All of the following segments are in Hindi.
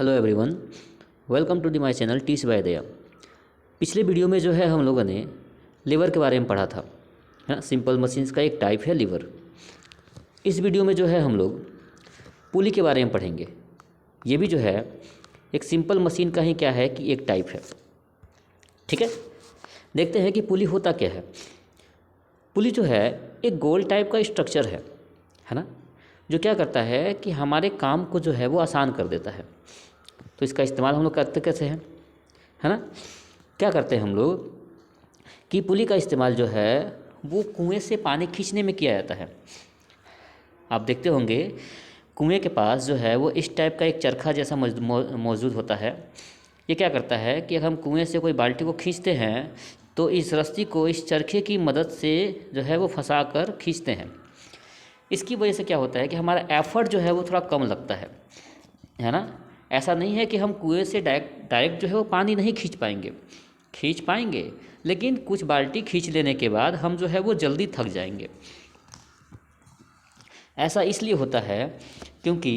Hello everyone, welcome to the my channel teach by Daya. पिछले वीडियो में जो है हम लोगों ने लीवर के बारे में पढ़ा था, है ना। सिंपल मशीन्स का एक टाइप है लीवर। इस वीडियो में जो है हम लोग पुली के बारे में पढ़ेंगे। ये भी जो है एक सिंपल मशीन का ही क्या है कि एक टाइप है। ठीक है, देखते हैं कि पुली होता क्या है। पुली जो है एक गोल टाइप का स्ट्रक्चर है ना, जो क्या करता है कि हमारे काम को जो है वो आसान कर देता है। तो इसका इस्तेमाल हम लोग करते कैसे हैं, है ना। क्या करते हैं हम लोग कि पुली का इस्तेमाल जो है वो कुएं से पानी खींचने में किया जाता है। आप देखते होंगे कुएं के पास जो है वो इस टाइप का एक चरखा जैसा मौजूद होता है। ये क्या करता है कि अगर हम कुएं से कोई बाल्टी को खींचते हैं तो इस रस्सी को इस चरखे की मदद से जो है वो फंसा कर खींचते हैं। इसकी वजह से क्या होता है कि हमारा एफर्ट जो है वो थोड़ा कम लगता है ना। ऐसा नहीं है कि हम कुएं से डायरेक्ट जो है वो पानी नहीं खींच पाएंगे, लेकिन कुछ बाल्टी खींच लेने के बाद हम जो है वो जल्दी थक जाएंगे। ऐसा इसलिए होता है क्योंकि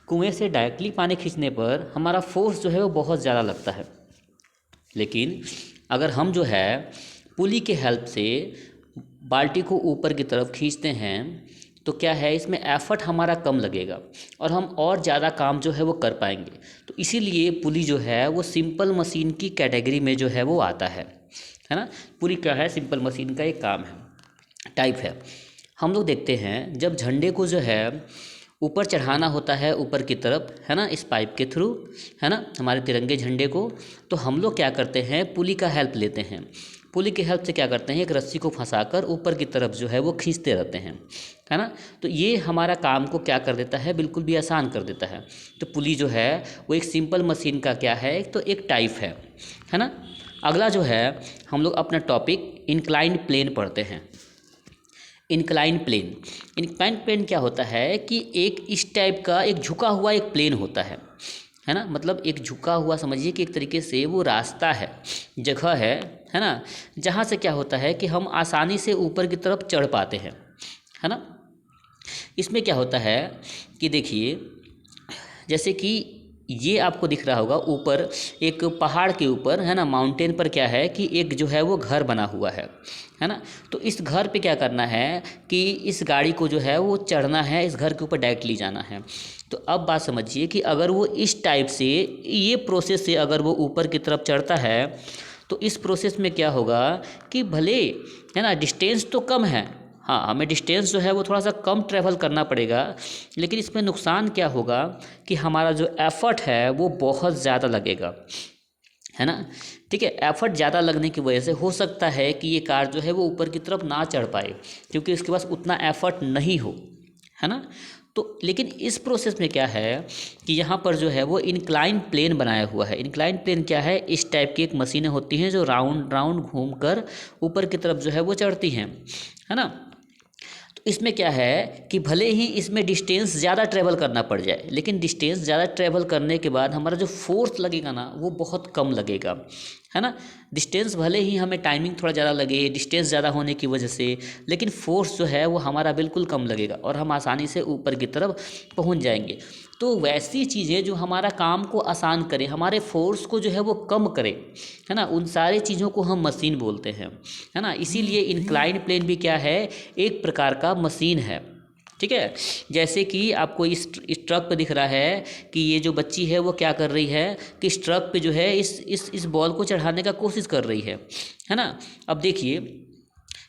कुएं से डायरेक्टली पानी खींचने पर हमारा फोर्स जो है वो बहुत ज़्यादा लगता है। लेकिन अगर हम जो है पुली के हेल्प से बाल्टी को ऊपर की तरफ खींचते हैं तो क्या है, इसमें एफर्ट हमारा कम लगेगा और हम और ज़्यादा काम जो है वो कर पाएंगे। तो इसीलिए पुली जो है वो सिंपल मशीन की कैटेगरी में जो है वो आता है ना। पुली क्या है, सिंपल मशीन का एक काम है, टाइप है। हम लोग देखते हैं जब झंडे को जो है ऊपर चढ़ाना होता है ऊपर की तरफ, है ना, इस पाइप के थ्रू, है ना, हमारे तिरंगे झंडे को, तो हम लोग क्या करते हैं, पुली का हेल्प लेते हैं। पुली की हेल्प से क्या करते हैं, एक रस्सी को फंसाकर ऊपर की तरफ जो है वो खींचते रहते हैं, है ना। तो ये हमारा काम को क्या कर देता है, बिल्कुल भी आसान कर देता है। तो पुली जो है वो एक सिंपल मशीन का क्या है, तो एक टाइप है ना। अगला जो है हम लोग अपना टॉपिक इंक्लाइंड प्लेन पढ़ते हैं। इंक्लाइन प्लेन क्या होता है कि एक इस टाइप का एक झुका हुआ एक प्लेन होता है ना। मतलब एक झुका हुआ, समझिए कि एक तरीके से वो रास्ता है, जगह है ना, जहाँ से क्या होता है कि हम आसानी से ऊपर की तरफ चढ़ पाते हैं, है ना। इसमें क्या होता है कि देखिए, जैसे कि ये आपको दिख रहा होगा ऊपर एक पहाड़ के ऊपर, है ना, माउंटेन पर क्या है कि एक जो है वो घर बना हुआ है ना। तो इस घर पे क्या करना है कि इस गाड़ी को जो है वो चढ़ना है, इस घर के ऊपर डायरेक्टली जाना है। तो अब बात समझिए कि अगर वो इस टाइप से ये प्रोसेस से अगर वो ऊपर की तरफ चढ़ता है तो इस प्रोसेस में क्या होगा कि भले, है ना, डिस्टेंस तो कम है, हाँ, हमें डिस्टेंस जो है वो थोड़ा सा कम ट्रैवल करना पड़ेगा, लेकिन इसमें नुकसान क्या होगा कि हमारा जो एफर्ट है वो बहुत ज़्यादा लगेगा, है ना। ठीक है, एफर्ट ज़्यादा लगने की वजह से हो सकता है कि ये कार जो है वो ऊपर की तरफ ना चढ़ पाए, क्योंकि उसके पास उतना एफर्ट नहीं हो, है ना। तो लेकिन इस प्रोसेस में क्या है कि यहाँ पर जो है वो इंक्लाइन प्लेन बनाया हुआ है। इंक्लाइन प्लेन क्या है, इस टाइप की एक मशीनें होती हैं जो राउंड राउंड घूम कर ऊपर की तरफ जो है वो चढ़ती हैं, है ना। इसमें क्या है कि भले ही इसमें डिस्टेंस ज़्यादा ट्रैवल करना पड़ जाए, लेकिन डिस्टेंस ज़्यादा ट्रैवल करने के बाद हमारा जो फोर्स लगेगा ना वो बहुत कम लगेगा, है ना। डिस्टेंस भले ही हमें टाइमिंग थोड़ा ज़्यादा लगे डिस्टेंस ज़्यादा होने की वजह से, लेकिन फोर्स जो है वो हमारा बिल्कुल कम लगेगा और हम आसानी से ऊपर की तरफ पहुंच जाएंगे। तो वैसी चीज़ें जो हमारा काम को आसान करे, हमारे फोर्स को जो है वो कम करे, है ना, उन सारी चीज़ों को हम मशीन बोलते हैं, है ना। इसीलिए इंक्लाइन प्लेन भी क्या है, एक प्रकार का मशीन है। ठीक है, जैसे कि आपको इस ट्रक पे दिख रहा है कि ये जो बच्ची है वो क्या कर रही है कि इस ट्रक पे जो है इस बॉल को चढ़ाने का कोशिश कर रही है ना। अब देखिए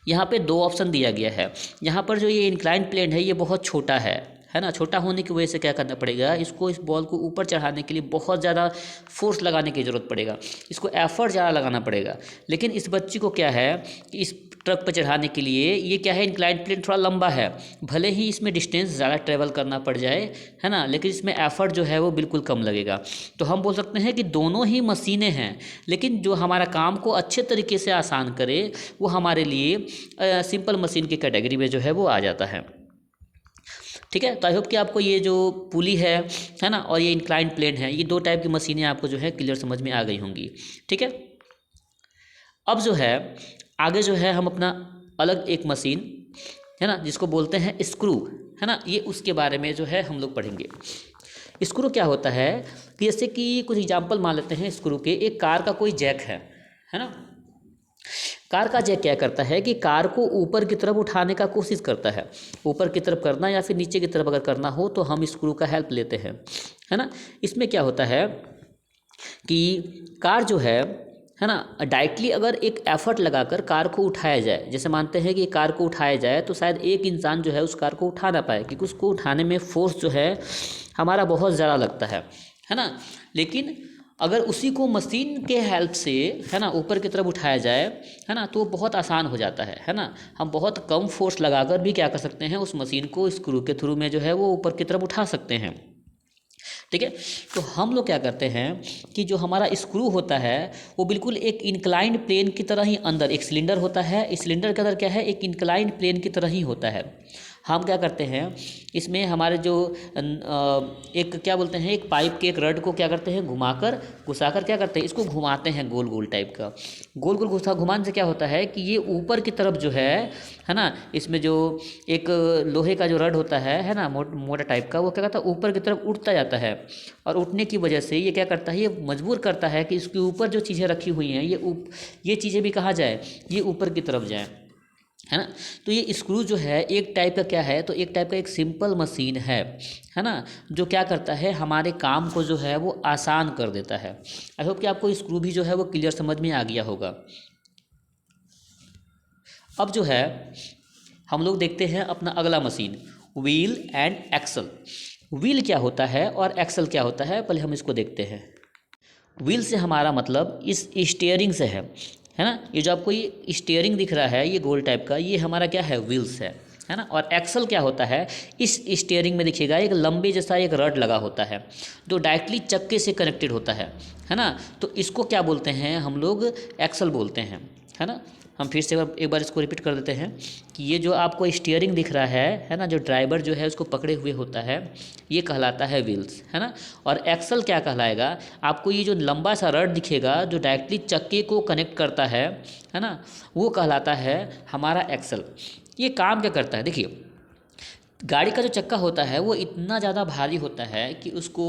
यहाँ पे दो ऑप्शन दिया गया है। यहाँ पर जो ये इंक्लाइन प्लेन है ये बहुत छोटा है ना। छोटा होने की वजह से क्या करना पड़ेगा, इसको इस बॉल को ऊपर चढ़ाने के लिए बहुत ज़्यादा फोर्स लगाने की ज़रूरत पड़ेगा, इसको एफर्ट ज़्यादा लगाना पड़ेगा। लेकिन इस बच्ची को क्या है कि इस ट्रक पर चढ़ाने के लिए ये क्या है, इंक्लाइन प्लेन थोड़ा लंबा है, भले ही इसमें डिस्टेंस ज़्यादा ट्रैवल करना पड़ जाए, है ना, लेकिन इसमें एफर्ट जो है वो बिल्कुल कम लगेगा। तो हम बोल सकते हैं कि दोनों ही मशीनें हैं, लेकिन जो हमारा काम को अच्छे तरीके से आसान करे वो हमारे लिए सिंपल मशीन की कैटेगरी में जो है वो आ जाता है। ठीक है, तो आई होप कि आपको ये जो पुली है ना, और ये इंक्लाइन प्लेन है, ये दो टाइप की मशीनें आपको जो है क्लियर समझ में आ गई होंगी। ठीक है, अब जो है आगे जो है हम अपना अलग एक मशीन, है ना, जिसको बोलते हैं स्क्रू, है ना, ये उसके बारे में जो है हम लोग पढ़ेंगे। स्क्रू क्या होता है कि जैसे कि कुछ एग्जांपल मान लेते हैं स्क्रू के। एक कार का कोई जैक है ना। कार का जैक क्या करता है कि कार को ऊपर की तरफ उठाने का कोशिश करता है। ऊपर की तरफ करना या फिर नीचे की तरफ अगर करना हो तो हम स्क्रू का हेल्प लेते हैं, है ना। इसमें क्या होता है कि कार जो है ना, डायरेक्टली अगर एक एफर्ट लगाकर कार को उठाया जाए, जैसे मानते हैं कि कार को उठाया जाए तो शायद एक इंसान जो है उस कार को उठा ना पाए, क्योंकि उसको उठाने में फोर्स जो है हमारा बहुत ज़्यादा लगता है ना। लेकिन अगर उसी को मशीन के हेल्प से, है ना, ऊपर की तरफ उठाया जाए, है ना, तो बहुत आसान हो जाता है ना। हम बहुत कम फोर्स लगाकर भी क्या कर सकते हैं, उस मशीन को स्क्रू के थ्रू में जो है वो ऊपर की तरफ उठा सकते हैं, ठीक है। तो हम लोग क्या करते हैं कि जो हमारा स्क्रू होता है वो बिल्कुल एक इंक्लाइंड प्लेन की तरह ही, अंदर एक सिलेंडर होता है, इस सिलेंडर के अंदर क्या है, एक इंक्लाइंड प्लेन की तरह ही होता है। हम क्या करते हैं इसमें हमारे जो एक क्या बोलते हैं, एक पाइप के एक रड को क्या करते हैं, घुसाकर क्या करते हैं, इसको घुमाते हैं गोल गोल टाइप का। गोल गोल घुमाने से क्या होता है कि ये ऊपर की तरफ जो है ना, इसमें जो एक लोहे का जो रड होता है ना, मोटा टाइप का, वो क्या करता है ऊपर की तरफ उठता जाता है। और उठने की वजह से ये क्या करता है, ये मजबूर करता है कि इसके ऊपर जो चीज़ें रखी हुई हैं ये चीज़ें भी कहाँ जाए, ये ऊपर की तरफ जाए, है ना। तो ये स्क्रू जो है एक टाइप का क्या है, तो एक टाइप का एक सिंपल मशीन है ना, जो क्या करता है हमारे काम को जो है वो आसान कर देता है। आई होप कि आपको स्क्रू भी जो है वो क्लियर समझ में आ गया होगा। अब जो है हम लोग देखते हैं अपना अगला machine, wheel and axle. Wheel क्या होता है और एक्सल क्या होता है, पहले हम इसको देखते हैं। व्हील से हमारा मतलब इस स्टीयरिंग से है ना। ये जो आपको ये स्टीयरिंग दिख रहा है ये गोल टाइप का, ये हमारा क्या है, व्हील्स है ना। और एक्सल क्या होता है, इस स्टीयरिंग में देखिएगा एक लंबे जैसा एक रड लगा होता है जो डायरेक्टली चक्के से कनेक्टेड होता है ना। तो इसको क्या बोलते हैं हम लोग, एक्सल बोलते हैं, है ना। हम फिर से एक बार इसको रिपीट कर देते हैं कि ये जो आपको स्टीयरिंग दिख रहा है ना, जो ड्राइवर जो है उसको पकड़े हुए होता है, ये कहलाता है व्हील्स, है ना। और एक्सल क्या कहलाएगा, आपको ये जो लंबा सा रड दिखेगा जो डायरेक्टली चक्के को कनेक्ट करता है ना, वो कहलाता है हमारा एक्सल। ये काम क्या करता है, देखिए गाड़ी का जो चक्का होता है वो इतना ज़्यादा भारी होता है कि उसको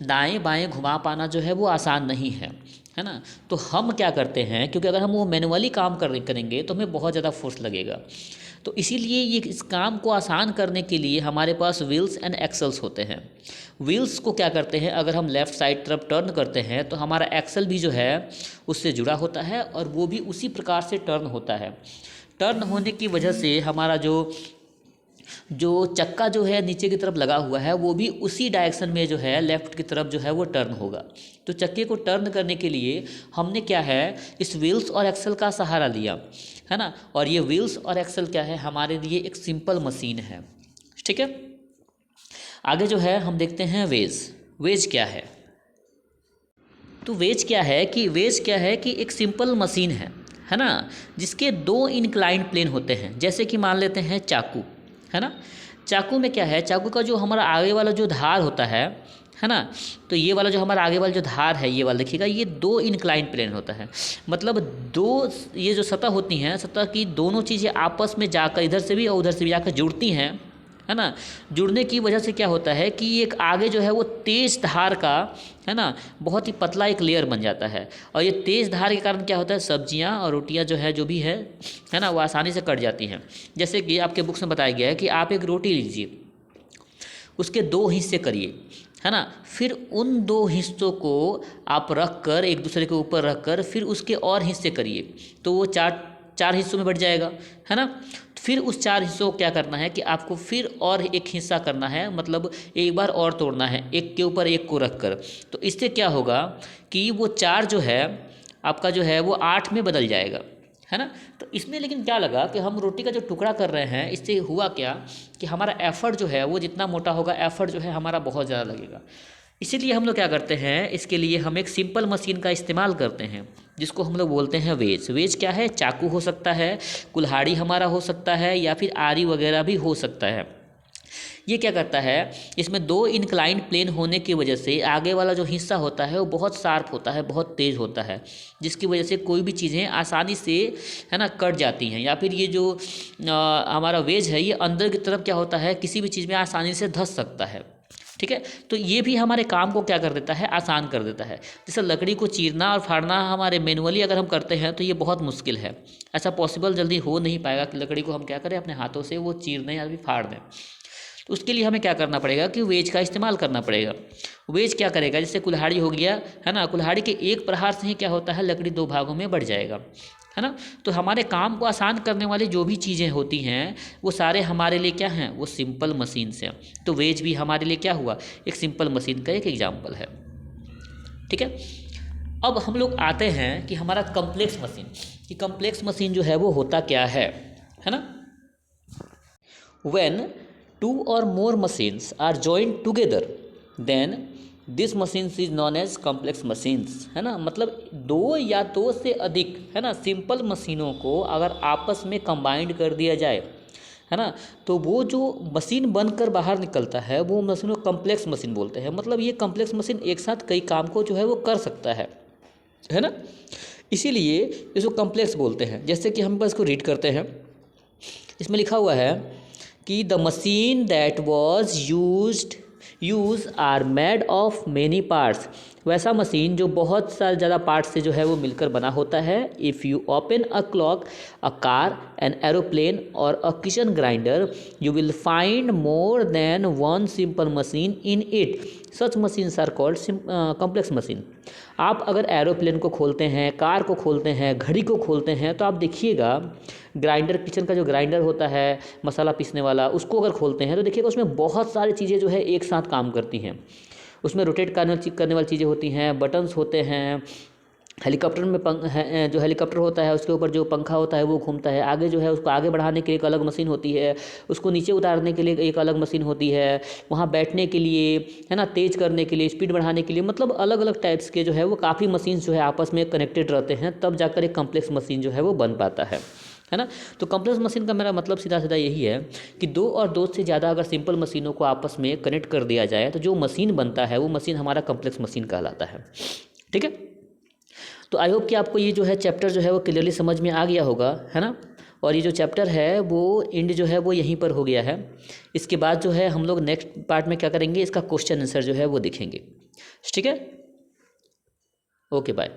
दाएं बाएं घुमा पाना जो है वो आसान नहीं है ना। तो हम क्या करते हैं, क्योंकि अगर हम वो मैनुअली काम करेंगे तो हमें बहुत ज़्यादा फोर्स लगेगा, तो इसीलिए ये इस काम को आसान करने के लिए हमारे पास व्हील्स एंड एक्सल्स होते हैं। व्हील्स को क्या करते हैं, अगर हम लेफ़्ट साइड तरफ टर्न करते हैं तो हमारा एक्सल भी जो है उससे जुड़ा होता है और वो भी उसी प्रकार से टर्न होता है। टर्न होने की वजह से हमारा जो चक्का जो है नीचे की तरफ लगा हुआ है वो भी उसी डायरेक्शन में जो है लेफ़्ट की तरफ जो है वो टर्न होगा। तो चक्के को टर्न करने के लिए हमने क्या है, इस व्हील्स और एक्सल का सहारा लिया, है ना। और ये व्हील्स और एक्सल क्या है, हमारे लिए एक सिंपल मशीन है, ठीक है। आगे जो है हम देखते हैं वेज क्या है। तो वेज क्या है कि एक सिंपल मशीन है ना, जिसके दो इंक्लाइंड प्लेन होते हैं। जैसे कि मान लेते हैं चाकू, है ना। चाकू में क्या है, चाकू का जो हमारा आगे वाला जो धार होता है ना, तो ये वाला जो हमारा आगे वाला जो धार है ये वाला देखिएगा, ये दो इंक्लाइंड प्लेन होता है। मतलब दो ये जो सतह होती हैं, सतह की दोनों चीज़ें आपस में जाकर इधर से भी और उधर से भी जाकर जुड़ती हैं, है ना। जुड़ने की वजह से क्या होता है कि एक आगे जो है वो तेज़ धार का, है ना, बहुत ही पतला एक लेयर बन जाता है। और ये तेज़ धार के कारण क्या होता है, सब्जियां और रोटियां जो है जो भी है ना, वो आसानी से कट जाती हैं। जैसे कि आपके बुक्स में बताया गया है कि आप एक रोटी लीजिए, उसके दो हिस्से करिए, है ना, फिर उन दो हिस्सों को आप रख कर एक दूसरे के ऊपर रख कर फिर उसके और हिस्से करिए, तो वो चार हिस्सों में बढ़ जाएगा, है ना। फिर उस चार हिस्सों को क्या करना है कि आपको फिर और एक हिस्सा करना है, मतलब एक बार और तोड़ना है, एक के ऊपर एक को रख कर। तो इससे क्या होगा कि वो चार जो है आपका जो है वो 8 में बदल जाएगा, है ना। तो इसमें लेकिन क्या लगा कि हम रोटी का जो टुकड़ा कर रहे हैं, इससे हुआ क्या कि हमारा एफर्ट जो है वो जितना मोटा होगा, एफर्ट जो है हमारा बहुत ज़्यादा लगेगा। इसीलिए हम लोग क्या करते हैं, इसके लिए हम एक सिंपल मशीन का इस्तेमाल करते हैं जिसको हम लोग बोलते हैं वेज क्या है, चाकू हो सकता है, कुल्हाड़ी हमारा हो सकता है, या फिर आरी वगैरह भी हो सकता है। ये क्या करता है, इसमें दो इंक्लाइंड प्लेन होने की वजह से आगे वाला जो हिस्सा होता है वो बहुत शार्प होता है, बहुत तेज़ होता है, जिसकी वजह से कोई भी चीज़ें आसानी से, है ना, कट जाती हैं। या फिर ये जो हमारा वेज है ये अंदर की तरफ क्या होता है, किसी भी चीज़ में आसानी से धंस सकता है, ठीक है। तो ये भी हमारे काम को क्या कर देता है, आसान कर देता है। जैसे लकड़ी को चीरना और फाड़ना हमारे मैनुअली अगर हम करते हैं तो ये बहुत मुश्किल है, ऐसा पॉसिबल जल्दी हो नहीं पाएगा कि लकड़ी को हम क्या करें, अपने हाथों से वो चीर दें या फिर फाड़ दें। तो उसके लिए हमें क्या करना पड़ेगा कि वेज का इस्तेमाल करना पड़ेगा। वेज क्या करेगा, जैसे कुल्हाड़ी हो गया है ना, कुल्हाड़ी के एक प्रहार से ही क्या होता है, लकड़ी दो भागों में बढ़ जाएगा, है ना। तो हमारे काम को आसान करने वाली जो भी चीज़ें होती हैं वो सारे हमारे लिए क्या हैं, वो सिंपल मशीन से। तो वेज भी हमारे लिए क्या हुआ, एक सिंपल मशीन का एक एग्जाम्पल है। ठीक है। अब हम लोग आते हैं कि हमारा कम्प्लेक्स मशीन, कि कम्प्लेक्स मशीन जो है वो होता क्या है ना। When two or more machines are joined together, then this machines is known as complex machines, है ना। मतलब दो या दो से अधिक, है ना, सिंपल मशीनों को अगर आपस में कंबाइंड कर दिया जाए, है ना, तो वो जो मशीन बनकर बाहर निकलता है वो मशीन को कॉम्प्लेक्स मशीन बोलते हैं। मतलब ये कॉम्प्लेक्स मशीन एक साथ कई काम को जो है वो कर सकता है ना, इसीलिए इसको कॉम्प्लेक्स बोलते हैं। जैसे कि हम इसको रीड करते हैं, इसमें लिखा हुआ है कि the machine that was use are made of many parts. वैसा मशीन जो बहुत सारे ज़्यादा पार्ट्स से जो है वो मिलकर बना होता है। If you open a clock, a car, an aeroplane और a kitchen grinder, you will find more than one simple machine in it. Such machines are called complex machine. आप अगर एरोप्लेन को खोलते हैं, कार को खोलते हैं, घड़ी को खोलते हैं, तो आप देखिएगा ग्राइंडर, किचन का जो ग्राइंडर होता है मसाला पीसने वाला, उसको अगर खोलते हैं तो देखिएगा उसमें बहुत सारी चीज़ें जो है एक साथ काम करती हैं। उसमें रोटेट करने वाली चीज़ें होती हैं, बटन्स होते हैं। हेलीकॉप्टर में जो हेलीकॉप्टर होता है उसके ऊपर जो पंखा होता है वो घूमता है। आगे जो है उसको आगे बढ़ाने के लिए एक अलग मशीन होती है, उसको नीचे उतारने के लिए एक अलग मशीन होती है, वहाँ बैठने के लिए, है ना, तेज़ करने के लिए, स्पीड बढ़ाने के लिए, मतलब अलग अलग टाइप्स के जो है वो काफ़ी मशीन जो है आपस में कनेक्टेड रहते हैं, तब जाकर एक कॉम्प्लेक्स मशीन जो है वो बन पाता है ना। तो कॉम्प्लेक्स मशीन का मेरा मतलब सीधा सीधा यही है कि दो और दो से ज़्यादा अगर सिंपल मशीनों को आपस में कनेक्ट कर दिया जाए तो जो मशीन बनता है वो मशीन हमारा कॉम्प्लेक्स मशीन कहलाता है। ठीक है। तो आई होप कि आपको ये जो है चैप्टर जो है वो क्लियरली समझ में आ गया होगा, है ना। और ये जो चैप्टर है वो एंड जो है वो यहीं पर हो गया है। इसके बाद जो है हम लोग नेक्स्ट पार्ट में क्या करेंगे, इसका क्वेश्चन आंसर जो है वो देखेंगे। ठीक है। Okay bye.